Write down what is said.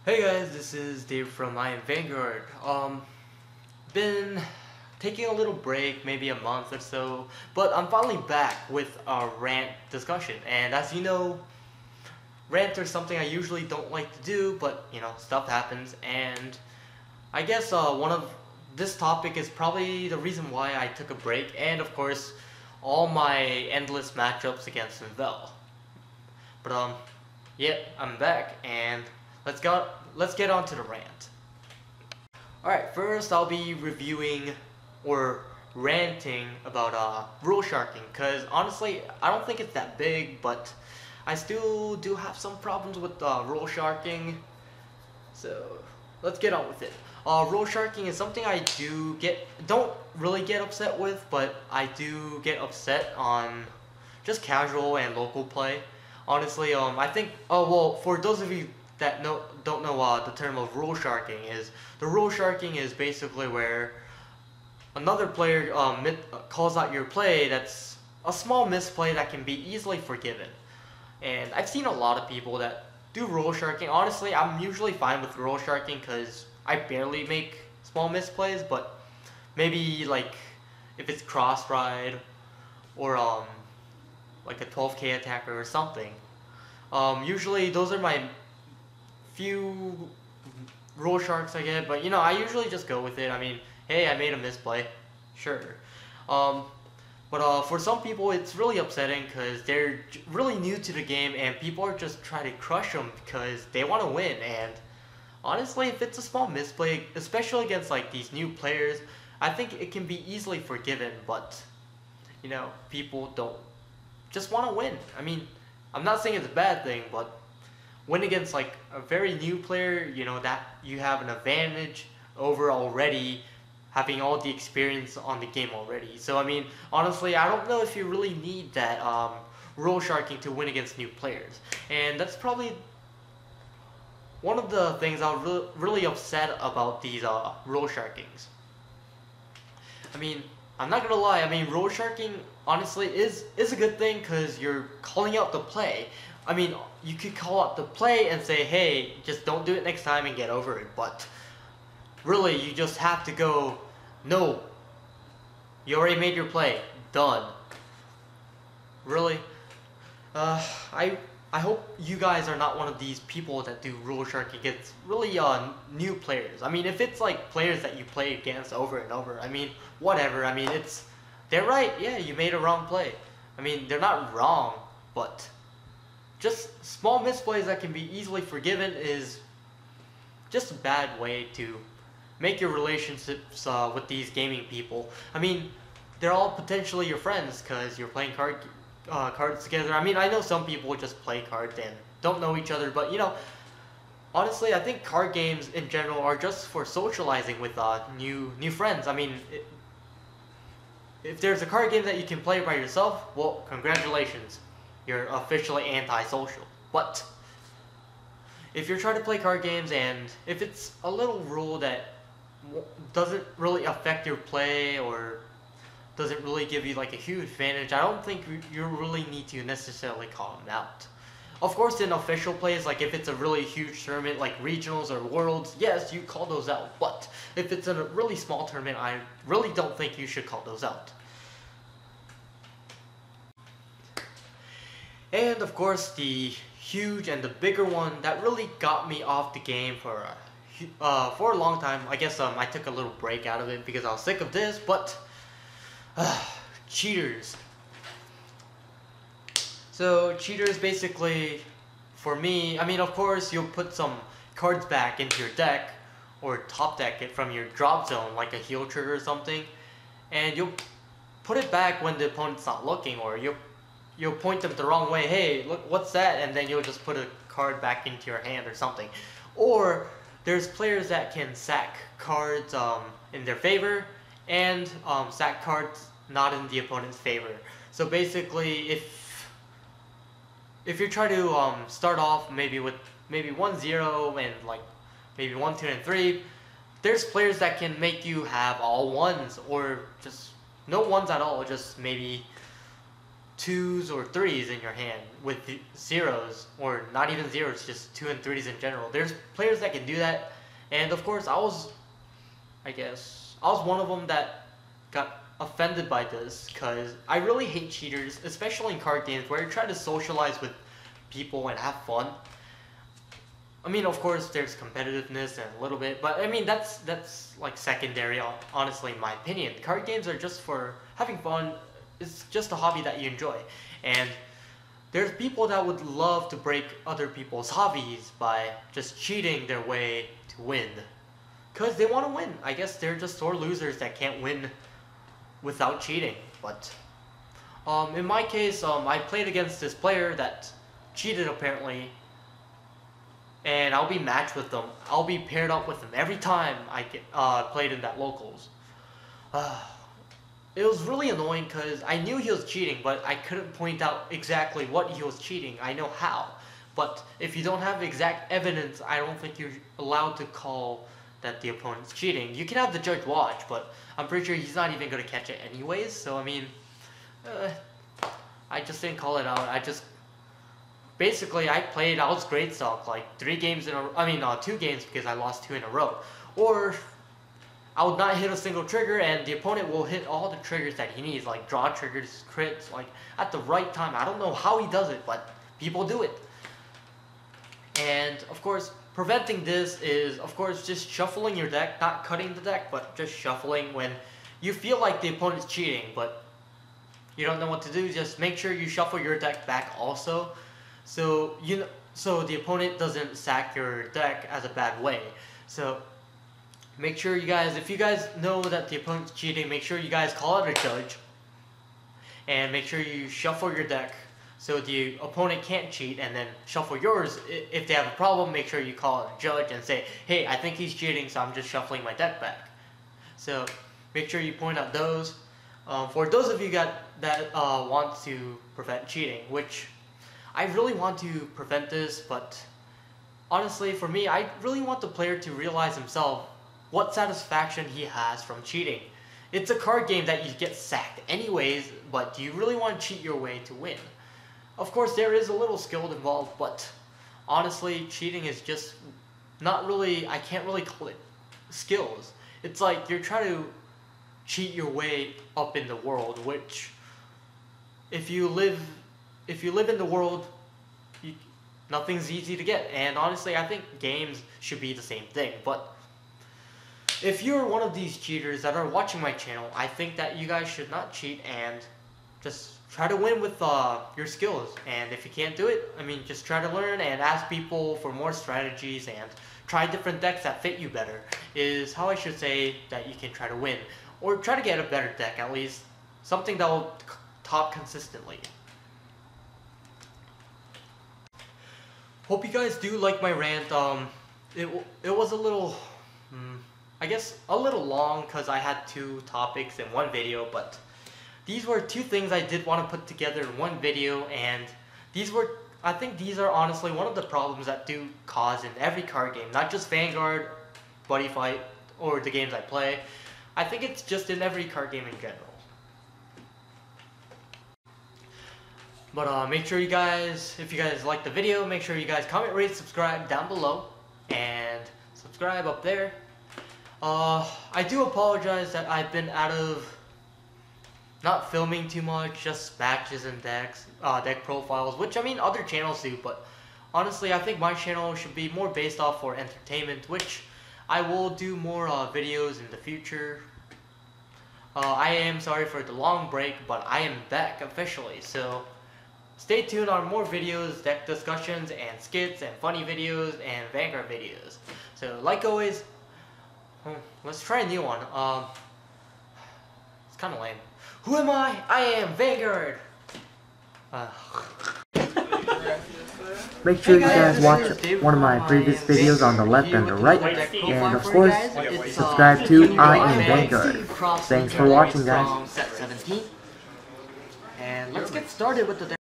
Hey guys, this is Dave from Vanguard. Been taking a little break, maybe a month or so, but I'm finally back with a rant discussion. And as you know, rant are something I usually don't like to do, but stuff happens. And I guess one of this topic is probably the reason why I took a break, and of course, all my endless matchups against Envel. But yeah, I'm back, and let's get on to the rant. Alright, first I'll be reviewing or ranting about rule sharking, because honestly, I don't think it's that big, but I still do have some problems with rule sharking, so let's get on with it. Rule sharking is something I don't really get upset with, but I do get upset on just casual and local play. Honestly, I think, oh well, for those of you that don't know the term of rule sharking is, the rule sharking is basically where another player calls out your play that's a small misplay that can be easily forgiven. And I've seen a lot of people that do rule sharking. Honestly, I'm usually fine with rule sharking because I barely make small misplays, but maybe like if it's cross ride or like a 12k attacker or something. Usually those are my few rule sharks I get, but I usually just go with it. I mean, hey, I made a misplay, sure. But for some people it's really upsetting because they're really new to the game and people are just trying to crush them because they want to win. And honestly, if it's a small misplay, especially against like these new players, I think it can be easily forgiven, but people don't just want to win. I mean, I'm not saying it's a bad thing, but win against like a very new player, that you have an advantage over already, having all the experience on the game already. So I mean, honestly, I don't know if you really need that rule sharking to win against new players. And that's probably one of the things I was really upset about these rule sharkings. I mean, I'm not gonna lie, I mean, rule sharking honestly is a good thing because you're calling out the play. I mean, you could call out the play and say, hey, just don't do it next time and get over it, but really, you just have to go, no, you already made your play, done. Really? I hope you guys are not one of these people that do rule sharking against really new players. I mean, if it's like players that you play against over and over, I mean, whatever. I mean, they're right. Yeah, you made a wrong play. I mean, they're not wrong, but just small misplays that can be easily forgiven is just a bad way to make your relationships with these gaming people. I mean, they're all potentially your friends because you're playing cards together. I mean, I know some people just play cards and don't know each other, but honestly, I think card games in general are just for socializing with new friends. I mean, if there's a card game that you can play by yourself, well, congratulations, you're officially anti-social. But if you're trying to play card games and if it's a little rule that doesn't really affect your play or doesn't really give you like a huge advantage, I don't think you really need to necessarily call them out. Of course, in official plays, like if it's a really huge tournament like regionals or worlds, yes, you call those out. But if it's in a really small tournament, I really don't think you should call those out. And of course, the huge and the bigger one that really got me off the game for a long time. I guess I took a little break out of it because I was sick of this, but cheaters. So cheaters basically, for me, I mean, of course you'll put some cards back into your deck or top deck it from your drop zone, like a heal trigger or something, and you'll put it back when the opponent's not looking, or you'll point them the wrong way. Hey, look, what's that? And then you'll just put a card back into your hand or something. Or there's players that can sack cards in their favor and sack cards not in the opponent's favor. So basically, if you're trying to start off maybe with 1-0 and like maybe 1, 2, and 3, there's players that can make you have all ones or just no ones at all, just maybe 2s or 3s in your hand with zeros, or not even zeros, just 2 and 3s in general. There's players that can do that, and of course I was one of them that got offended by this, because I really hate cheaters, especially in card games where you're trying to socialize with people and have fun. I mean, of course, there's competitiveness and a little bit, but I mean, that's like secondary, honestly, in my opinion. Card games are just for having fun. It's just a hobby that you enjoy. And there's people that would love to break other people's hobbies by just cheating their way to win. Because they want to win. I guess they're just sore losers that can't win without cheating. But in my case, I played against this player that cheated apparently, and I'll be matched with them. I'll be paired up with them every time I get played in that locals. It was really annoying because I knew he was cheating, but I couldn't point out exactly what he was cheating. I know how, but if you don't have exact evidence, I don't think you're allowed to call that the opponent's cheating. You can have the judge watch, but I'm pretty sure he's not even going to catch it anyways. So I mean, I just didn't call it out. Basically, I was great stock, like 2 games because I lost 2 in a row. Or I would not hit a single trigger, and the opponent will hit all the triggers that he needs, like draw triggers, crits, like at the right time. I don't know how he does it, but people do it. And of course, preventing this is, of course, just shuffling your deck, not cutting the deck, but just shuffling when you feel like the opponent's cheating, but you don't know what to do. Just make sure you shuffle your deck back also, so the opponent doesn't sack your deck as a bad way. So make sure you guys, if you guys know that the opponent's cheating, make sure you guys call out a judge, and make sure you shuffle your deck so the opponent can't cheat, and then shuffle yours. If they have a problem, make sure you call out a judge and say, hey, I think he's cheating, so I'm just shuffling my deck back. So make sure you point out those. For those of you that want to prevent cheating, which I really want to prevent this, but honestly, for me, I really want the player to realize himself what satisfaction he has from cheating. It's a card game that you get sacked anyways, but do you really want to cheat your way to win? Of course, there is a little skill involved, but honestly, cheating is just not really, I can't really call it skills. It's like you're trying to cheat your way up in the world, which if you live in the world, nothing's easy to get. And honestly, I think games should be the same thing. But if you're one of these cheaters that are watching my channel, I think that you guys should not cheat and just try to win with your skills. And if you can't do it, I mean, just try to learn and ask people for more strategies and try different decks that fit you better, is how I should say that you can try to win. Or try to get a better deck, at least. Something that will top consistently. Hope you guys do like my rant. It was a little, I guess a little long because I had 2 topics in one video, but these were 2 things I did want to put together in one video, and I think these are honestly one of the problems that do cause in every card game, not just Vanguard, Buddy Fight, or the games I play. I think it's just in every card game in general. But make sure you guys, if you guys like the video, make sure you guys comment, rate, subscribe down below, and subscribe up there. I do apologize that I've been out of not filming too much, just matches and decks, deck profiles, which I mean other channels do, but honestly I think my channel should be more based off for entertainment, which I will do more videos in the future. I am sorry for the long break, but I am back officially, so stay tuned on more videos, deck discussions, and skits, and funny videos, and Vanguard videos. So, like always, let's try a new one. It's kind of lame. Who am I? I am Vanguard! Make sure you guys watch one of my previous videos on the left and the right, and of course, subscribe to I Am Vanguard. Thanks for watching, guys. And let's get started with the